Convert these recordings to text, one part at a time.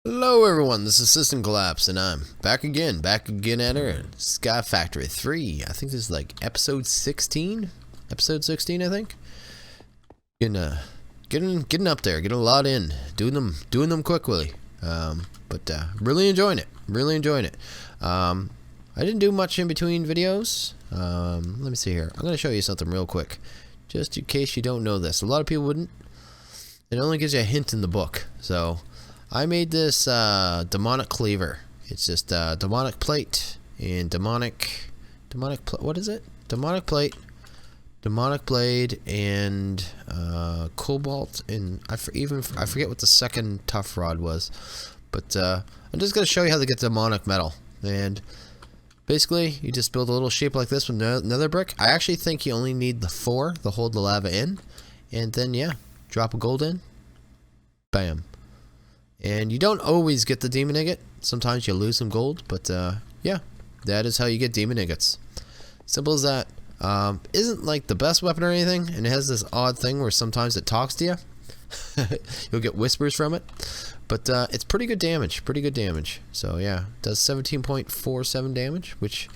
Hello everyone, this is SystemCollapse and I'm back again at her Sky Factory 3. I think this is like episode 16? Episode 16 I think. Getting up there, getting a lot in, doing them quickly. Really enjoying it. I didn't do much in between videos. Let me see here. I'm gonna show you something real quick. Just in case you don't know this. A lot of people wouldn't. It only gives you a hint in the book. So I made this demonic cleaver. It's just demonic plate and what is it? Demonic plate, demonic blade, and cobalt, and I forget what the second tough rod was. But I'm just gonna show you how to get demonic metal. And basically, you just build a little shape like this with nether brick. I actually think you only need the 4 to hold the lava in, and then yeah, drop a gold in, bam. And you don't always get the demon ingot. Sometimes you lose some gold, but yeah, that is how you get demon ingots. Simple as that. Isn't like the best weapon or anything, and it has this odd thing where sometimes it talks to you. You'll get whispers from it, but it's pretty good damage. So yeah, it does 17.47 damage, which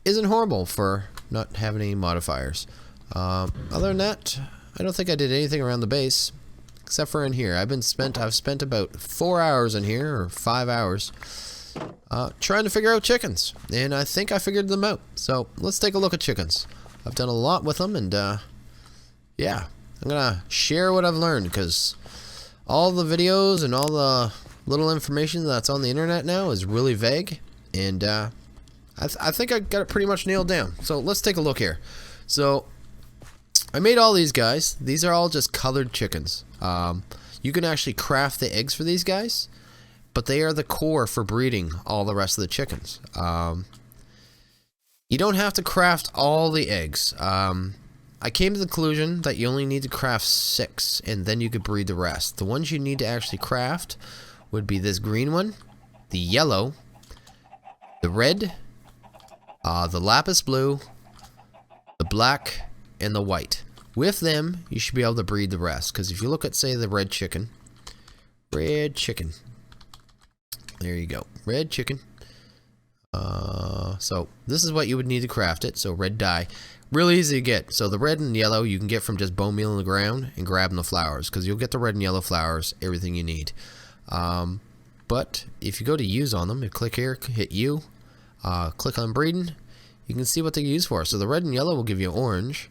isn't horrible for not having any modifiers. Other than that, I don't think I did anything around the base. Except for in here. I've spent about 4 hours in here, or 5 hours, trying to figure out chickens. And I think I figured them out. So let's take a look at chickens. I've done a lot with them, and yeah, I'm gonna share what I've learned, because all the videos and all the little information that's on the internet now is really vague, and I think I got it pretty much nailed down. So let's take a look here. So I made all these guys. These are all just colored chickens. You can actually craft the eggs for these guys, but they are the core for breeding all the rest of the chickens. You don't have to craft all the eggs. I came to the conclusion that you only need to craft 6, and then you could breed the rest. The ones you need to actually craft would be this green one, the yellow, the red, the lapis blue, the black, and the white. With them, you should be able to breed the rest. Because if you look at, say, the red chicken. There you go. Red chicken. So this is what you would need to craft it. So red dye. Really easy to get. So the red and yellow you can get from just bone meal in the ground and grabbing the flowers. Because you'll get the red and yellow flowers, everything you need. But if you go to use on them, you click here, hit U, click on breeding, you can see what they use for. So the red and yellow will give you orange.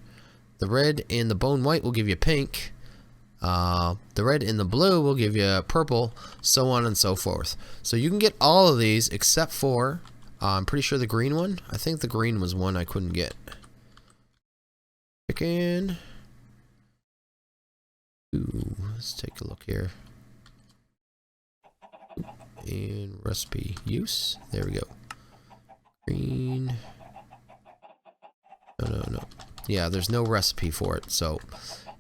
The red and the bone white will give you pink. The red and the blue will give you purple, so on and so forth. So you can get all of these except for, I'm pretty sure the green one. I think the green was one I couldn't get. Chicken. Ooh, let's take a look here. And recipe use. There we go. Green. No. Yeah, there's no recipe for it, so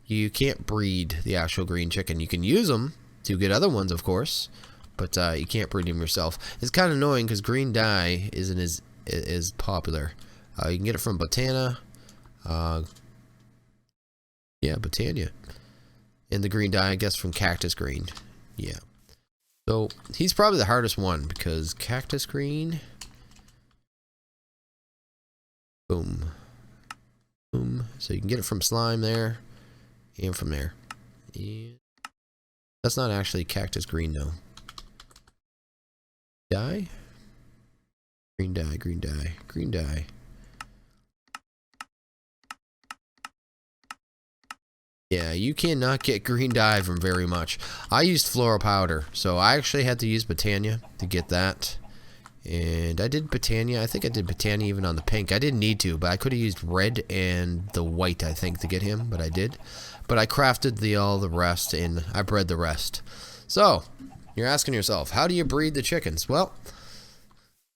you can't breed the actual green chicken. You can use them to get other ones, of course, but you can't breed them yourself. It's kind of annoying because green dye isn't as popular. You can get it from Botana. Yeah, Botania. And the green dye, I guess, from Cactus Green. Yeah. So he's probably the hardest one because Cactus Green. Boom. So you can get it from slime there and from there. And that's not actually cactus green though. Dye? Green dye. Yeah, you cannot get green dye from very much. I used floral powder, so I actually had to use Botania to get that. And I did Botania. I think I did Botania even on the pink. I didn't need to, but I could have used red and the white, I think, to get him, but I did. But I crafted all the rest, and I bred the rest. So, you're asking yourself, how do you breed the chickens? Well,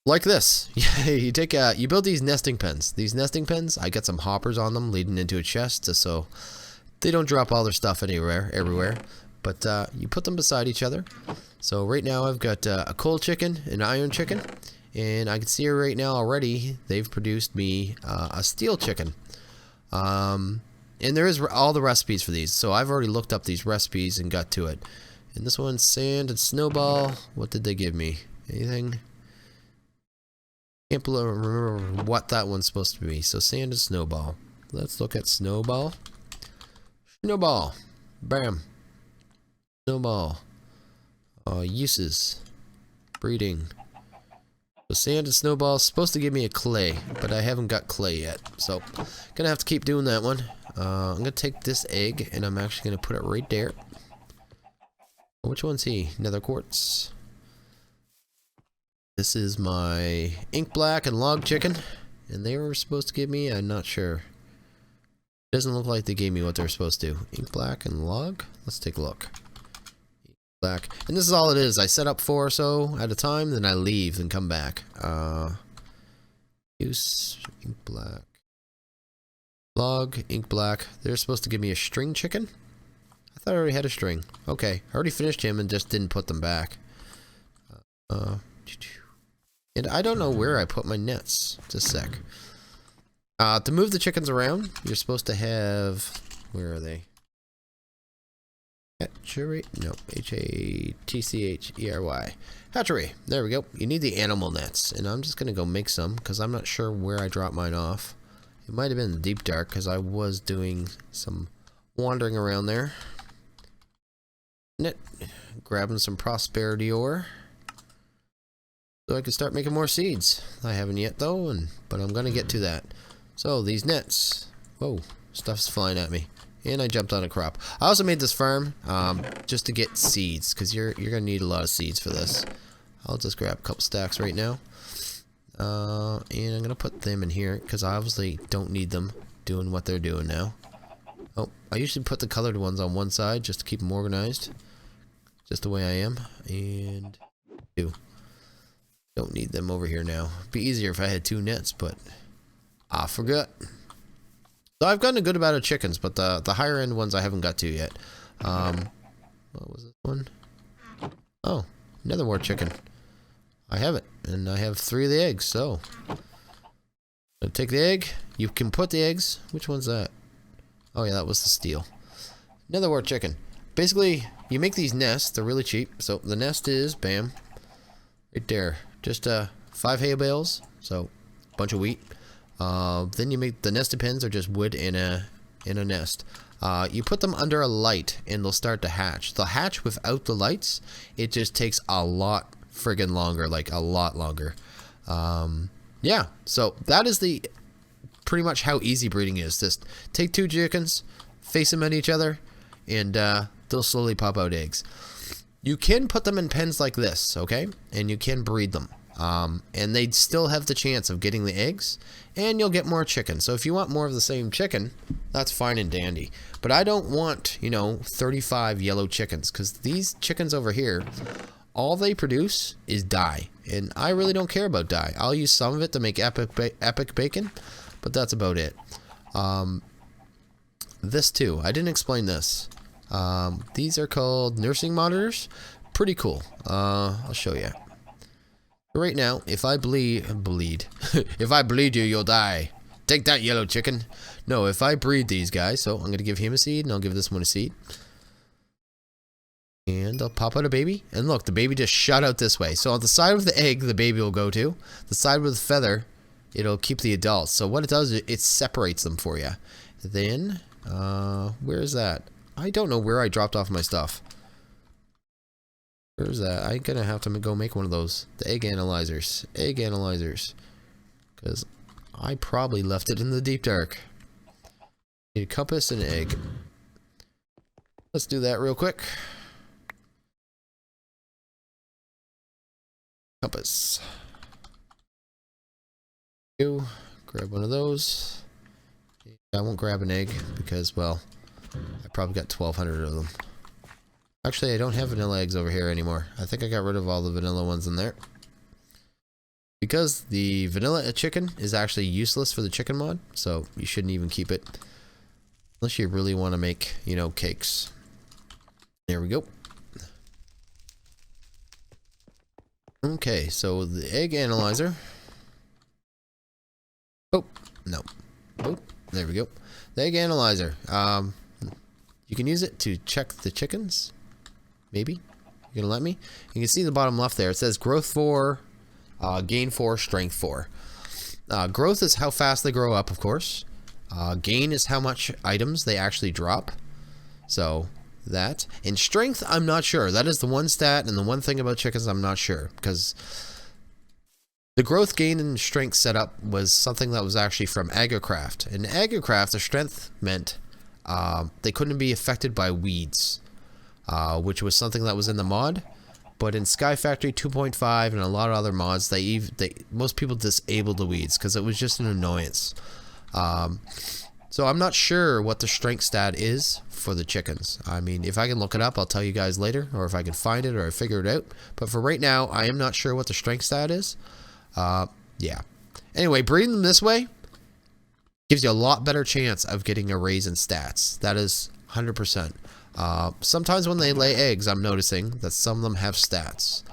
like this. You build these nesting pens. These nesting pens, I got some hoppers on them leading into a chest, so they don't drop all their stuff everywhere. But you put them beside each other. So right now I've got a coal chicken, an iron chicken, and I can see right now already they've produced me a steel chicken. And there is all the recipes for these. So I've already looked up these recipes and got to it. And this one's sand and snowball. What did they give me? Anything? Can't remember what that one's supposed to be. So sand and snowball. Let's look at snowball. Snowball. Bam. Snowball. Uses. Breeding. So sand and snowball is supposed to give me a clay, but I haven't got clay yet. So gonna have to keep doing that one. I'm gonna take this egg and I'm actually gonna put it right there. Which one's he? Nether quartz. This is my ink black and log chicken, and they were supposed to give me, I'm not sure. Doesn't look like they gave me what they're supposed to. Ink black and log? Let's take a look. Ink black. And this is all it is. I set up 4 or so at a time, then I leave and come back. Use ink black. Log, ink black. They're supposed to give me a string chicken? I thought I already had a string. Okay, I already finished him and just didn't put them back. And I don't know where I put my nets. Just a sec. To move the chickens around, you're supposed to have... Where are they? Hatchery? No, H-A-T-C-H-E-R-Y. Hatchery. There we go. You need the animal nets. And I'm just going to go make some, because I'm not sure where I dropped mine off. It might have been in the deep dark, because I was doing some wandering around there. Net. Grabbing some prosperity ore. So I can start making more seeds. I haven't yet though, but I'm gonna get to that. So these nets. Whoa, stuff's flying at me. And I jumped on a crop. I also made this farm just to get seeds, because you're gonna need a lot of seeds for this. I'll just grab a couple stacks right now. And I'm gonna put them in here, because I obviously don't need them doing what they're doing now. Oh, I usually put the colored ones on one side just to keep them organized. Just the way I am. And don't need them over here now. Be easier if I had 2 nets, but I forgot. So I've gotten a good amount of chickens, but the higher end ones I haven't got to yet. What was this one? Oh, another more chicken. I have it, and I have 3 of the eggs, so. I'll take the egg. You can put the eggs. Which one's that? Oh yeah, that was the steel. Another more chicken. Basically, you make these nests. They're really cheap. So the nest is, bam, right there. Just 5 hay bales, so a bunch of wheat. Then you make the nested pens are just wood in a nest. You put them under a light and they'll start to hatch. They'll hatch without the lights. It just takes a lot friggin' longer, like a lot longer. Yeah, so that is pretty much how easy breeding is. Just take 2 chickens, face them at each other, and they'll slowly pop out eggs. You can put them in pens like this, okay? And you can breed them. And they'd still have the chance of getting the eggs, and you'll get more chicken. So if you want more of the same chicken, that's fine and dandy. But I don't want, 35 yellow chickens, because these chickens over here, all they produce is dye. And I really don't care about dye. I'll use some of it to make epic bacon, but that's about it. This too, I didn't explain this. These are called nursing monitors. Pretty cool. I'll show you. Right now, if I bleed, if I bleed you, you'll die. Take that, yellow chicken. No, if I breed these guys, so I'm going to give him a seed, and I'll give this one a seed. And I'll pop out a baby. And look, the baby just shot out this way. So on the side of the egg, the baby will go to. The side with the feather, it'll keep the adults. So what it does, it separates them for you. Then, where is that? I don't know where I dropped off my stuff. Where's that? I'm gonna have to go make one of those. The egg analyzers. Egg analyzers. Because I probably left it in the deep dark. Need a compass and an egg. Let's do that real quick. Compass. Grab one of those. I won't grab an egg because, well, I probably got 1,200 of them. Actually, I don't have vanilla eggs over here anymore. I think I got rid of all the vanilla ones in there. Because the vanilla chicken is actually useless for the chicken mod, so you shouldn't even keep it. Unless you really want to make, cakes. There we go. Okay, so the egg analyzer. Oh, no. Oh, there we go. The egg analyzer. You can use it to check the chickens. Maybe? You gonna let me? You can see the bottom left there. It says growth 4, gain 4, strength 4. Growth is how fast they grow up, of course. Gain is how much items they actually drop. So that. And strength, I'm not sure. That is the one stat and the one thing about chickens I'm not sure. Because the growth, gain, and strength setup was something that was actually from Buildcraft. In Buildcraft, the strength meant they couldn't be affected by weeds, which was something that was in the mod. But in Sky Factory 2.5 and a lot of other mods, most people disabled the weeds because it was just an annoyance. So I'm not sure what the strength stat is for the chickens. I mean, if I can look it up, I'll tell you guys later, or if I can find it or I figure it out. But for right now, I am not sure what the strength stat is. Yeah. Anyway, breeding them this way gives you a lot better chance of getting a raise in stats. That is 100%. Sometimes when they lay eggs, I'm noticing that some of them have stats.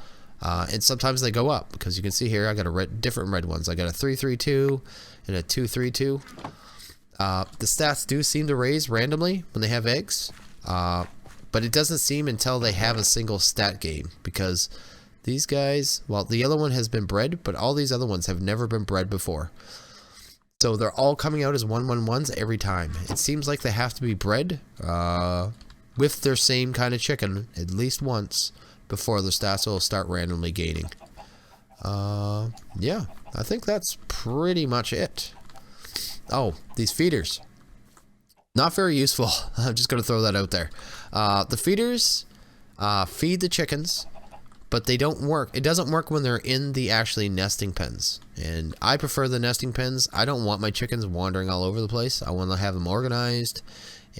And sometimes they go up, because you can see here I got different red ones. I got a 332 and a 232. The stats do seem to raise randomly when they have eggs, but it doesn't seem until they have a single stat gain, because these guys, well, the yellow one has been bred, but all these other ones have never been bred before. So they're all coming out as 111s every time. It seems like they have to be bred with their same kind of chicken at least once before the stats will start randomly gaining. Yeah, I think that's pretty much it. Oh, these feeders. Not very useful. I'm just going to throw that out there. The feeders feed the chickens, but they don't work. It doesn't work when they're in the actually nesting pens. And I prefer the nesting pens. I don't want my chickens wandering all over the place. I want to have them organized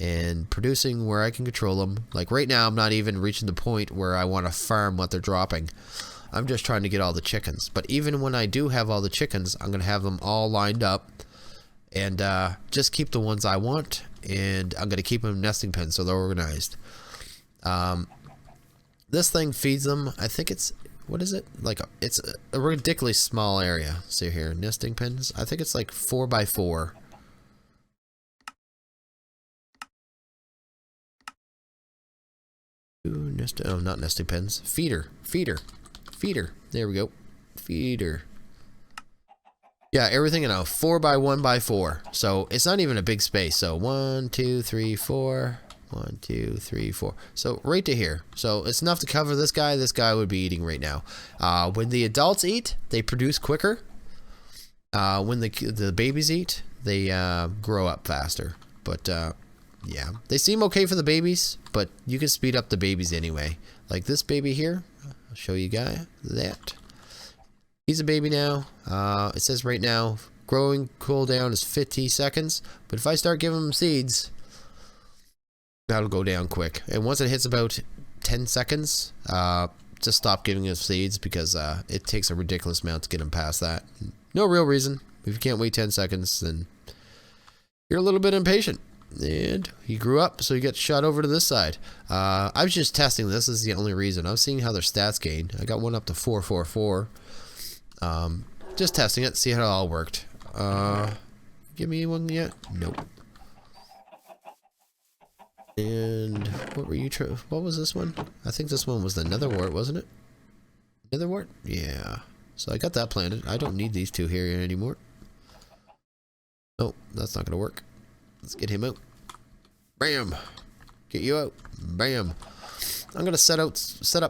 and producing where I can control them. Like right now, I'm not even reaching the point where I want to farm what they're dropping. I'm just trying to get all the chickens. But even when I do have all the chickens, I'm going to have them all lined up and just keep the ones I want. And I'm going to keep them in nesting pens so they're organized. This thing feeds them, I think it's, what is it? Like, it's a ridiculously small area. See here, nesting pens. I think it's like 4x4. Ooh, oh, not nesting pens. Feeder. There we go. Feeder. Yeah, everything in a 4x1x4. So it's not even a big space. So 1, 2, 3, 4. 1, 2, 3, 4. So right to here. So it's enough to cover this guy. This guy would be eating right now. When the adults eat, they produce quicker. When the babies eat, they grow up faster. But yeah, they seem okay for the babies, but you can speed up the babies anyway. Like this baby here. I'll show you guys that. He's a baby now. It says right now, growing cooldown is 50 seconds. But if I start giving him seeds, that'll go down quick. And once it hits about 10 seconds, just stop giving him seeds, because it takes a ridiculous amount to get him past that. No real reason. If you can't wait 10 seconds, then you're a little bit impatient. And he grew up, so he gets shot over to this side. I was just testing this. This is the only reason. I was seeing how their stats gain. I got one up to 444. Just testing it, see how it all worked. Give me one yet? Nope. And what were you what was this one? I think this one was the netherwort, wasn't it? Netherwort? Yeah. So I got that planted. I don't need these two here anymore. Oh, that's not gonna work. Let's get him out. Bam! Get you out. Bam! I'm gonna set up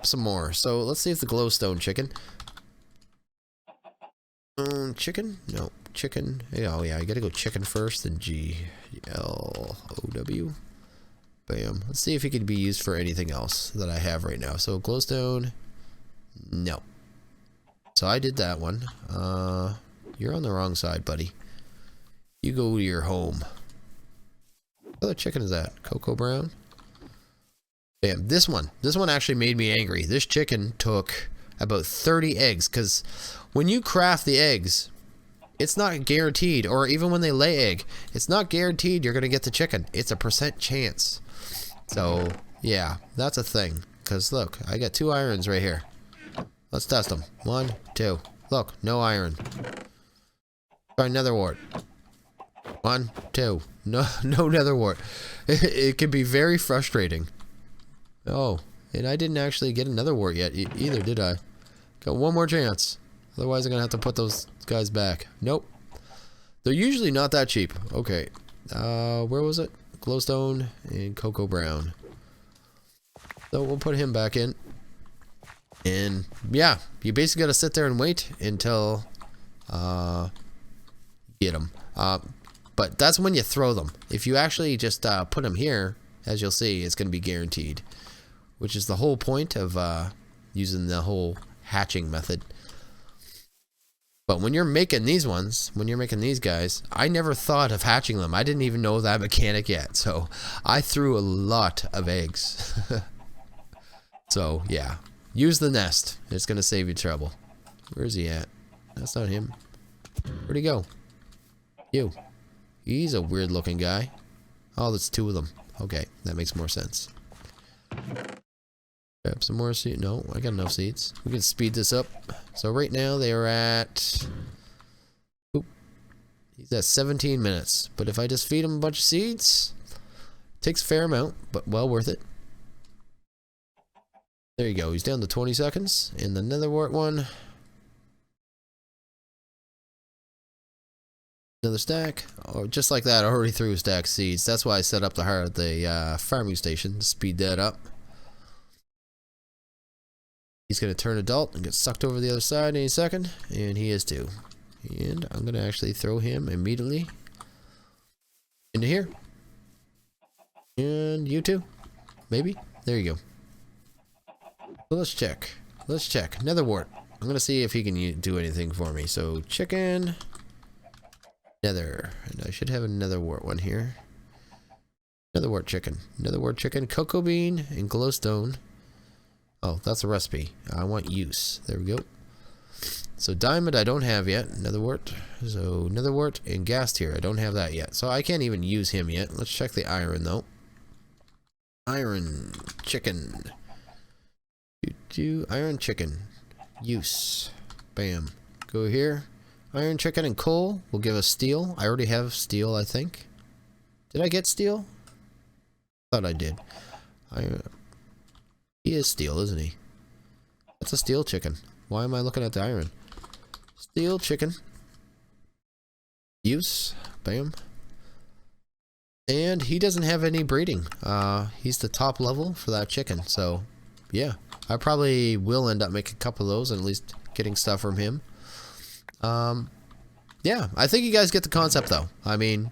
some more. So let's see if the glowstone chicken. Chicken? No, chicken. Oh yeah, I gotta go chicken first, then GLOW. Bam. Let's see if he could be used for anything else that I have right now. So glowstone. No. So I did that one. You're on the wrong side, buddy. You go to your home. What other chicken is that? Cocoa brown? Bam. This one actually made me angry. This chicken took about 30 eggs, because when you craft the eggs, it's not guaranteed, or even when they lay egg, it's not guaranteed you're going to get the chicken. It's a % chance. So, yeah, that's a thing. Because, look, I got 2 irons right here. Let's test them. 1, 2. Look, no iron. Try netherwort. 1, 2. No netherwort. It can be very frustrating. Oh, And I didn't actually get another wart yet either, did I? Got one more chance. Otherwise I'm gonna have to put those guys back. Nope. They're usually not that cheap. Okay. Where was it? Glowstone and Cocoa Brown. So we'll put him back in. And yeah, you basically gotta sit there and wait until get them. But that's when you throw them. If you actually just put them here, as you'll see, it's gonna be guaranteed. Which is the whole point of using the whole hatching method. But when you're making these ones, when you're making these guys, I never thought of hatching them. I didn't even know that mechanic yet. So I threw a lot of eggs. So yeah, use the nest. It's going to save you trouble. Where's he at? That's not him. Where'd he go? You. He's a weird looking guy. Oh, there's two of them. Okay, that makes more sense. Grab some more seeds. No, I got enough seeds. We can speed this up. So right now they are at... Oop, he's at 17 minutes. But if I just feed him a bunch of seeds, takes a fair amount, but well worth it. There you go. He's down to 20 seconds. And the netherwort one. Another stack. Oh, just like that, I already threw a stack of seeds. That's why I set up the farming station to speed that up. He's going to turn adult and get sucked over the other side any second. And he is too. And I'm going to actually throw him immediately into here. And you too. Maybe. There you go. So let's check. Let's check. Netherwort. I'm going to see if he can do anything for me. So chicken. Nether. And I should have a netherwort one here. Netherwort chicken. Netherwort chicken. Cocoa bean and glowstone. Oh, that's a recipe. I want use. There we go. So diamond I don't have yet. Netherwort. So netherwort and gas tier. I don't have that yet. So I can't even use him yet. Let's check the iron though. Iron chicken. Iron chicken. Use. Bam. Go here. Iron chicken and coal will give us steel. I already have steel, I think. Did I get steel? Thought I did. He is steel, isn't he? That's a steel chicken. Why am I looking at the iron? Steel chicken. Use. Bam. And he doesn't have any breeding. He's the top level for that chicken. So, yeah. I probably will end up making a couple of those and at least getting stuff from him. Yeah. I think you guys get the concept, though. I mean,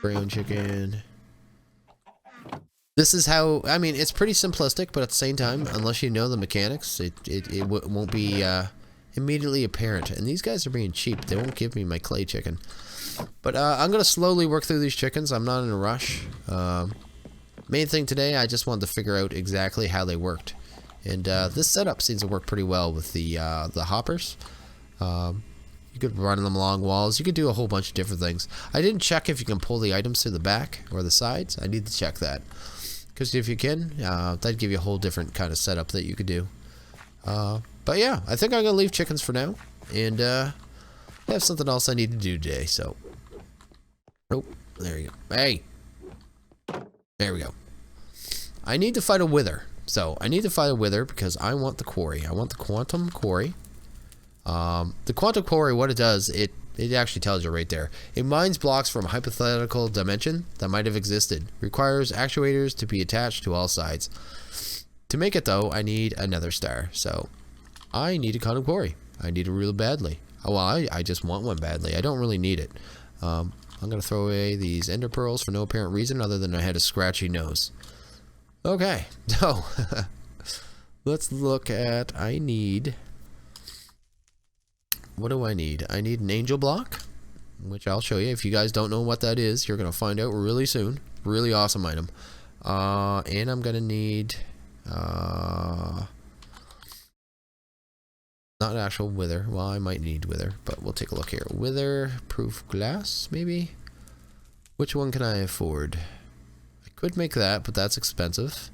brown chicken... This is how, I mean, it's pretty simplistic, but at the same time, unless you know the mechanics, it won't be immediately apparent. And these guys are being cheap. They won't give me my clay chicken. But I'm going to slowly work through these chickens. I'm not in a rush. Main thing today, I just wanted to figure out exactly how they worked. And this setup seems to work pretty well with the hoppers. You could run them along walls. You could do a whole bunch of different things. I didn't check if you can pull the items to the back or the sides. I need to check that. Because if you can, that'd give you a whole different kind of setup that you could do. But yeah, I think I'm going to leave chickens for now. And I have something else I need to do today, so. Oh, there you go. Hey! There we go. I need to fight a wither. So, I need to fight a wither because I want the quarry. I want the quantum quarry. The quantum quarry, what it does, it actually tells you right there. It mines blocks from a hypothetical dimension that might have existed. Requires actuators to be attached to all sides. To make it though, I need a nether star. So I need a quantum quarry. I need it real badly. Oh, well, I just want one badly. I don't really need it. I'm gonna throw away these ender pearls for no apparent reason other than I had a scratchy nose. Okay, so let's look at, I need... What do I need? I need an angel block, which I'll show you. If you guys don't know what that is, you're going to find out really soon. Really awesome item. And I'm going to need... not actual wither. Well, I might need wither, but we'll take a look here. Wither, proof glass, maybe? Which one can I afford? I could make that, but that's expensive.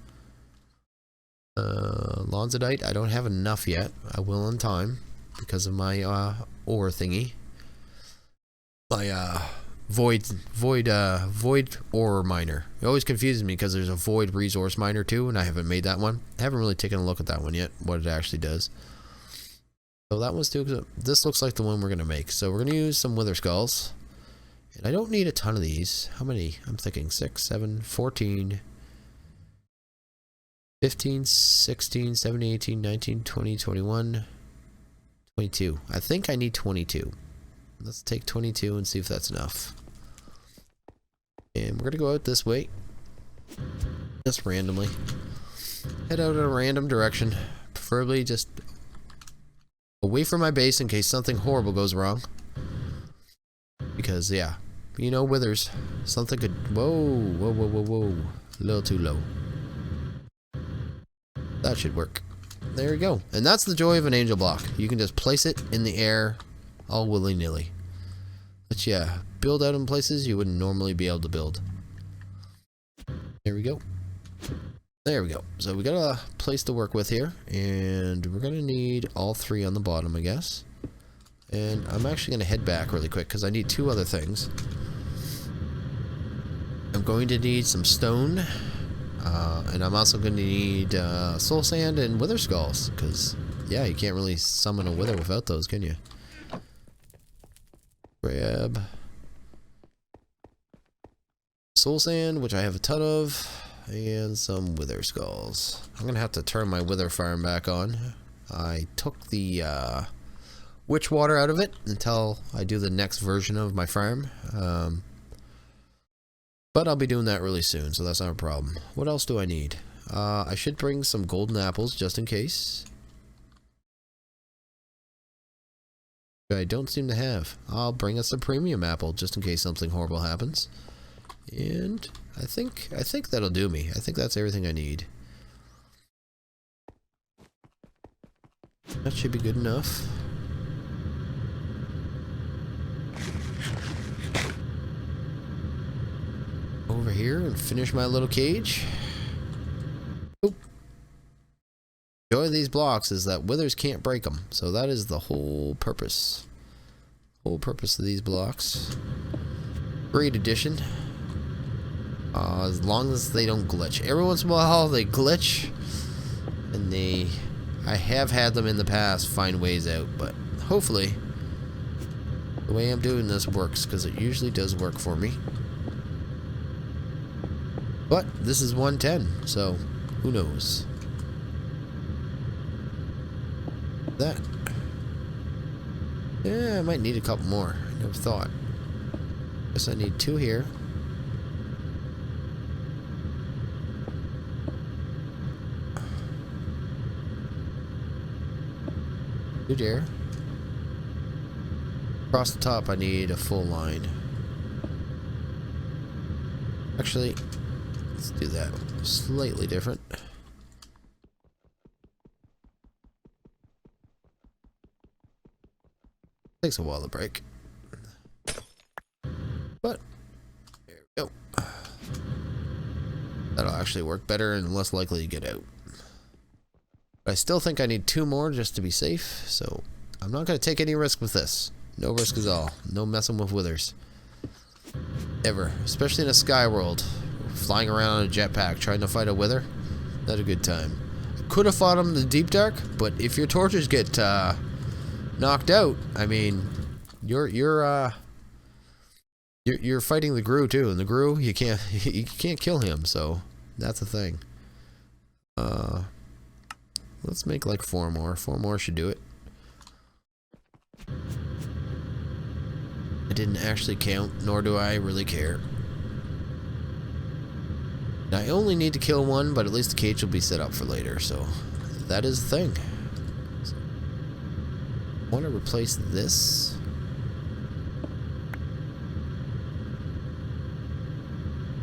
Lonzadite, I don't have enough yet. I will in time. Because of my ore thingy. My void ore miner. It always confuses me because there's a void resource miner too, and I haven't made that one. I haven't really taken a look at that one yet, what it actually does. So that one's too. This looks like the one we're gonna make. So we're gonna use some wither skulls, and I don't need a ton of these. How many? I'm thinking 6, 7, 14, 15, 16, 17, 18, 19, 20, 21, 22. I think I need 22. Let's take 22 and see if that's enough. And we're gonna go out this way, just randomly. Head out in a random direction, preferably just away from my base in case something horrible goes wrong. Because yeah, you know, withers. Something could. Whoa! A little too low. That should work. There we go. And that's the joy of an angel block. You can just place it in the air, all willy-nilly. But yeah, build out in places you wouldn't normally be able to build. There we go. There we go. So we got a place to work with here, and we're gonna need all 3 on the bottom, I guess. And I'm actually gonna head back really quick because I need 2 other things. I'm going to need some stone, and I'm also going to need soul sand and wither skulls, because yeah, you can't really summon a wither without those, can you? Grab soul sand, which I have a ton of, and some wither skulls. I'm gonna have to turn my wither farm back on. I took the witch water out of it until I do the next version of my farm, but I'll be doing that really soon, so that's not a problem. What else do I need? I should bring some golden apples just in case. I don't seem to have. I'll bring us a premium apple just in case something horrible happens. And I think that'll do me. I think that's everything I need. That should be good enough. Over here and finish my little cage. Oop. Joy of these blocks is that withers can't break them, so that is the whole purpose. Whole purpose of these blocks. Great addition. As long as they don't glitch. Every once in a while they glitch, and I have had them in the past find ways out, but hopefully the way I'm doing this works, because it usually does work for me. But this is 110, so who knows? That. Yeah, I might need a couple more. I never thought. Guess I need 2 here. Good air. Across the top I need a full line. Actually, let's do that slightly different. Takes a while to break. But there we go. That'll actually work better and less likely to get out. But I still think I need 2 more just to be safe, so I'm not going to take any risk with this. No risk at all. No messing with withers. Ever. Especially in a sky world. Flying around on a jetpack trying to fight a wither. Not a good time. I could have fought him in the deep dark, but if your torches get knocked out, I mean, you're fighting the Gru too, and the Gru you can't kill him, so that's the thing. Let's make like 4 more. 4 more should do it. I didn't actually count, nor do I really care. Now, I only need to kill 1, but at least the cage will be set up for later, so that is the thing. So, I want to replace this.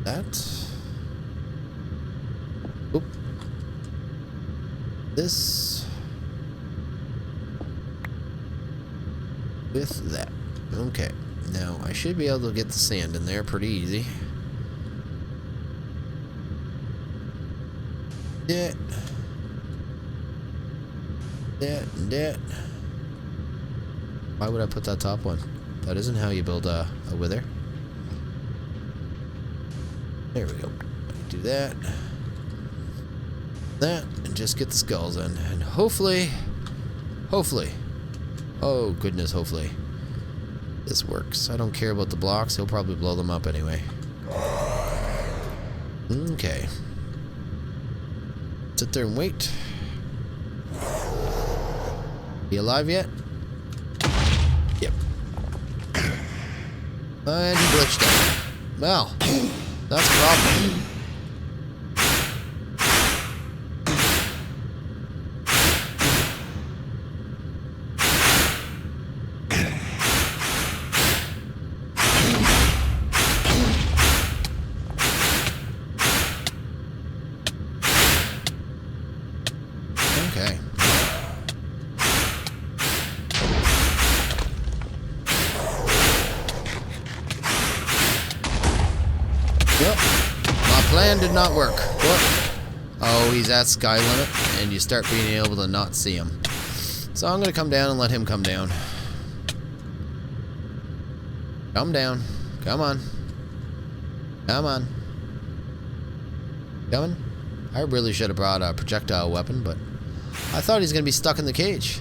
That. Oop. This. With that. Okay. Now, I should be able to get the sand in there pretty easy. That. Why would I put that top one? That isn't how you build a wither. There we go. Do that. That, and just get the skulls in. And hopefully, oh goodness, hopefully, this works. I don't care about the blocks. He'll probably blow them up anyway. Okay. Sit there and wait. He alive yet? Yep. And he glitched out. Well, that's a problem. Okay. Yep. My plan did not work. What? Oh, he's at sky limit, and you start being able to not see him. So I'm going to come down and let him come down. Come down. Come on. Come on. Coming? I really should have brought a projectile weapon, but I thought he's going to be stuck in the cage.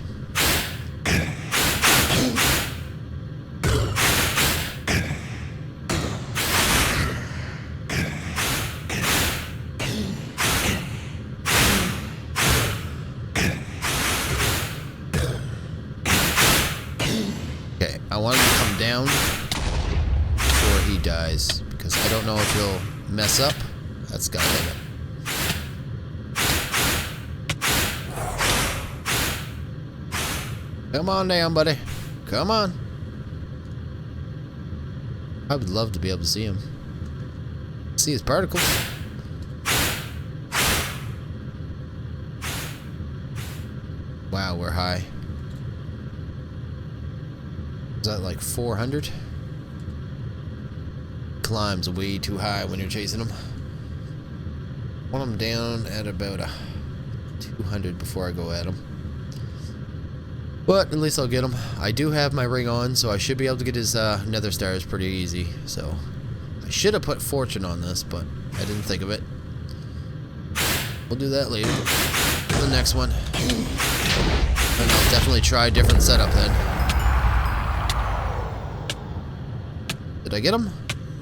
Okay, I want him to come down before he dies, because I don't know if he'll mess up. That's got limit. Come on down, buddy. Come on. I would love to be able to see him. See his particles. Wow, we're high. Is that like 400? Climbs way too high when you're chasing him. I want him down at about a 200 before I go at him. But at least I'll get him. I do have my ring on, so I should be able to get his nether stars pretty easy. So I should have put fortune on this, but I didn't think of it. We'll do that later. The next one. And I'll definitely try a different setup then. Did I get him?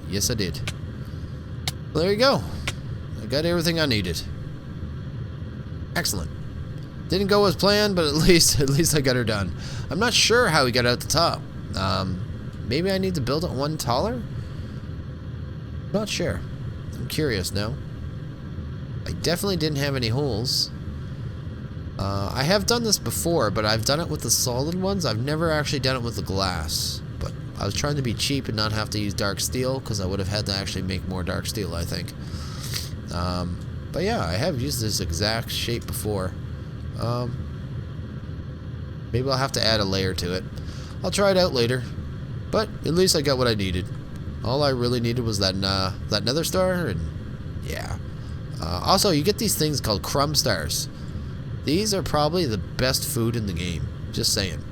Yes, I did. Well, there you go. I got everything I needed. Excellent. Didn't go as planned, but at least I got her done. I'm not sure how we got out the top. Maybe I need to build it one taller? Not sure. I'm curious now. I definitely didn't have any holes. I have done this before, but I've done it with the solid ones. I've never actually done it with the glass. But I was trying to be cheap and not have to use dark steel, because I would have had to actually make more dark steel, I think. But yeah, I have used this exact shape before. Maybe I'll have to add a layer to it. I'll try it out later. But at least I got what I needed. All I really needed was that nether star, and yeah. Also, you get these things called crumb stars. These are probably the best food in the game. Just saying.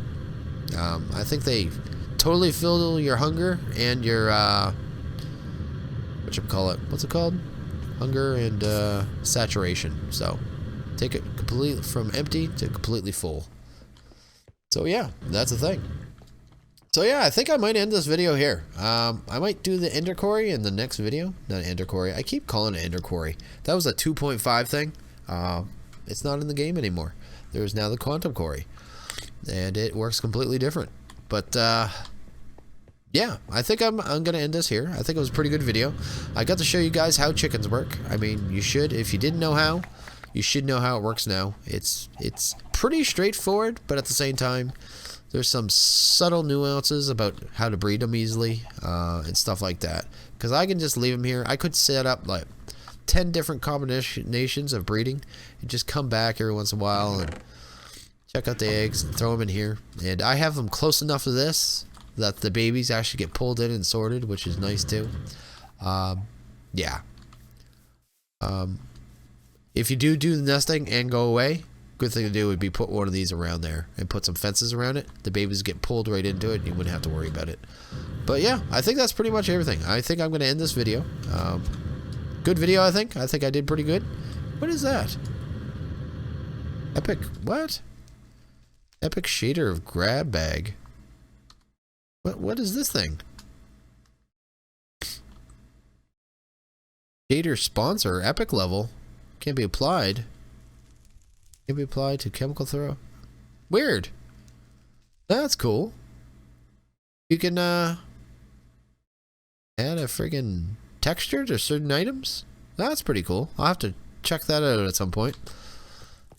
I think they totally fill your hunger and your what's it called? Hunger and saturation. So take it completely from empty to completely full. So yeah, that's the thing. So yeah, I think I might end this video here. I might do the Ender Quarry in the next video. Not Ender Quarry. I keep calling it Ender Quarry. That was a 2.5 thing. It's not in the game anymore. There's now the Quantum Quarry, and it works completely different. But yeah, I think I'm gonna end this here. I think it was a pretty good video. I got to show you guys how chickens work. I mean, you should, if you didn't know how, you should know how it works now. It's pretty straightforward, but at the same time, there's some subtle nuances about how to breed them easily and stuff like that. Because I can just leave them here. I could set up like 10 different combinations of breeding and just come back every once in a while and check out the eggs and throw them in here. And I have them close enough to this that the babies actually get pulled in and sorted, which is nice too. Yeah. If you do the nesting and go away, good thing to do would be put one of these around there and put some fences around it. The babies get pulled right into it and you wouldn't have to worry about it. But yeah, I think that's pretty much everything. I think I'm going to end this video. good video, I think. I think I did pretty good. What is that? Epic, what? Epic shader of grab bag. What is this thing? Shader sponsor, epic level. Can't be applied. Can't be applied to chemical throw. Weird. That's cool. You can add a friggin' texture to certain items. That's pretty cool. I'll have to check that out at some point.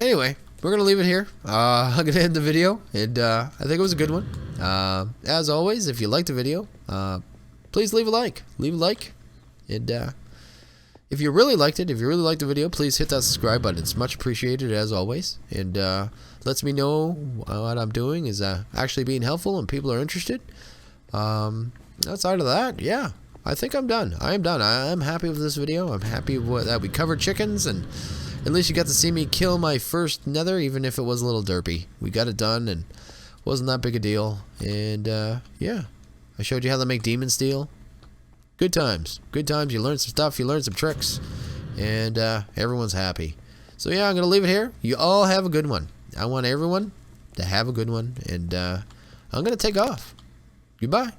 Anyway, we're gonna leave it here. I'm gonna end the video, and I think it was a good one. As always, if you liked the video, please leave a like. Leave a like, and if you really liked it, if you really liked the video, please hit that subscribe button. It's much appreciated, as always, and lets me know what I'm doing is actually being helpful and people are interested. Outside of that, yeah, I think I'm done. I am done. I'm happy with this video. I'm happy that we covered chickens, and at least you got to see me kill my first nether, even if it was a little derpy. We got it done, and wasn't that big a deal. And yeah, I showed you how to make demon steel. Good times. Good times. You learn some stuff. You learn some tricks. And everyone's happy. So yeah, I'm going to leave it here. You all have a good one. I want everyone to have a good one. And I'm going to take off. Goodbye.